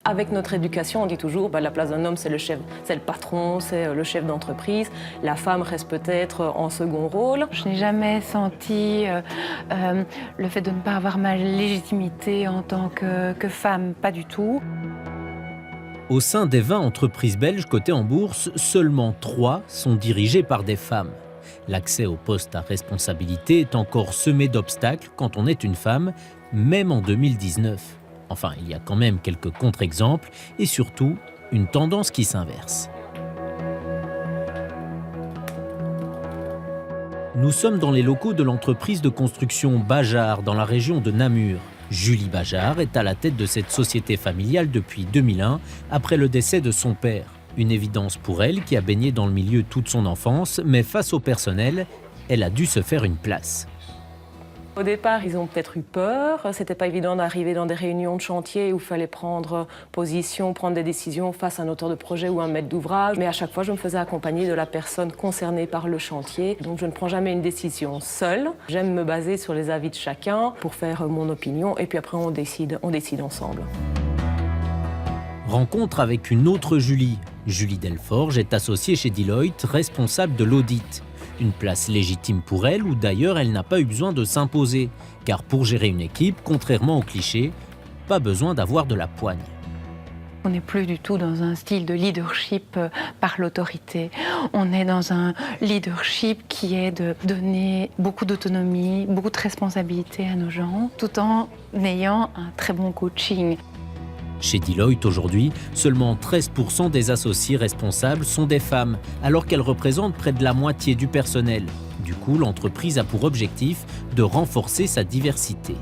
Avec notre éducation, on dit toujours la place d'un homme, c'est le patron, c'est le chef d'entreprise. La femme reste peut-être en second rôle. Je n'ai jamais senti le fait de ne pas avoir ma légitimité en tant que femme, pas du tout. Au sein des 20 entreprises belges cotées en bourse, seulement 3 sont dirigées par des femmes. L'accès au poste à responsabilité est encore semé d'obstacles quand on est une femme, même en 2019. Enfin, il y a quand même quelques contre-exemples et surtout une tendance qui s'inverse. Nous sommes dans les locaux de l'entreprise de construction Bajart dans la région de Namur. Julie Bajart est à la tête de cette société familiale depuis 2001, après le décès de son père. Une évidence pour elle qui a baigné dans le milieu toute son enfance, mais face au personnel, elle a dû se faire une place. Au départ, ils ont peut-être eu peur. C'était pas évident d'arriver dans des réunions de chantier où il fallait prendre position, prendre des décisions face à un auteur de projet ou un maître d'ouvrage. Mais à chaque fois, je me faisais accompagner de la personne concernée par le chantier. Donc je ne prends jamais une décision seule. J'aime me baser sur les avis de chacun pour faire mon opinion. Et puis après, on décide ensemble. Rencontre avec une autre Julie. Julie Delforge est associée chez Deloitte, responsable de l'audit. Une place légitime pour elle, où d'ailleurs elle n'a pas eu besoin de s'imposer. Car pour gérer une équipe, contrairement aux clichés, pas besoin d'avoir de la poigne. On n'est plus du tout dans un style de leadership par l'autorité. On est dans un leadership qui est de donner beaucoup d'autonomie, beaucoup de responsabilité à nos gens, tout en ayant un très bon coaching. Chez Deloitte aujourd'hui, seulement 13% des associés responsables sont des femmes, alors qu'elles représentent près de la moitié du personnel. Du coup, l'entreprise a pour objectif de renforcer sa diversité.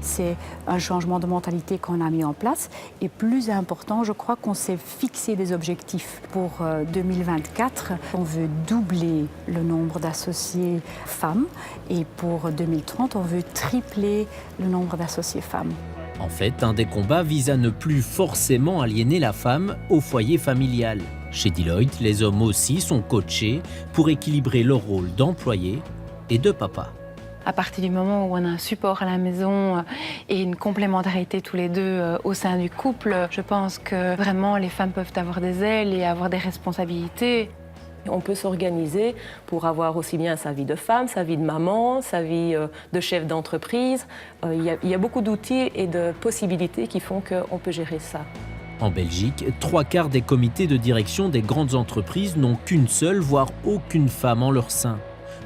C'est un changement de mentalité qu'on a mis en place. Et plus important, je crois qu'on s'est fixé des objectifs. Pour 2024, on veut doubler le nombre d'associés femmes. Et pour 2030, on veut tripler le nombre d'associés femmes. En fait, un des combats vise à ne plus forcément aliéner la femme au foyer familial. Chez Deloitte, les hommes aussi sont coachés pour équilibrer leur rôle d'employé et de papa. À partir du moment où on a un support à la maison et une complémentarité tous les deux au sein du couple, je pense que vraiment les femmes peuvent avoir des ailes et avoir des responsabilités. On peut s'organiser pour avoir aussi bien sa vie de femme, sa vie de maman, sa vie de chef d'entreprise. Il y a beaucoup d'outils et de possibilités qui font qu'on peut gérer ça. En Belgique, 3/4 des comités de direction des grandes entreprises n'ont qu'une seule, voire aucune femme en leur sein.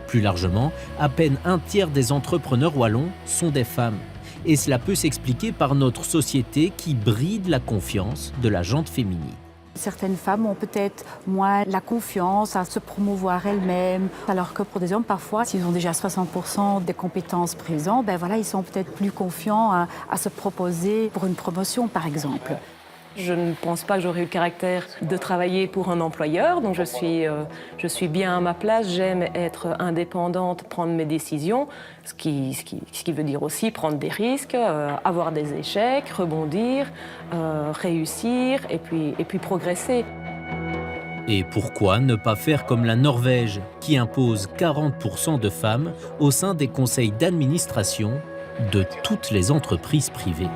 Plus largement, à peine un tiers des entrepreneurs wallons sont des femmes. Et cela peut s'expliquer par notre société qui bride la confiance de la gente féminine. Certaines femmes ont peut-être moins la confiance à se promouvoir elles-mêmes, alors que pour des hommes, parfois, s'ils ont déjà 60% des compétences présentes, ils sont peut-être plus confiants à se proposer pour une promotion, par exemple. Je ne pense pas que j'aurais eu le caractère de travailler pour un employeur, donc je suis bien à ma place, j'aime être indépendante, prendre mes décisions, ce qui veut dire aussi prendre des risques, avoir des échecs, rebondir, réussir et puis progresser. Et pourquoi ne pas faire comme la Norvège, qui impose 40% de femmes au sein des conseils d'administration de toutes les entreprises privées ?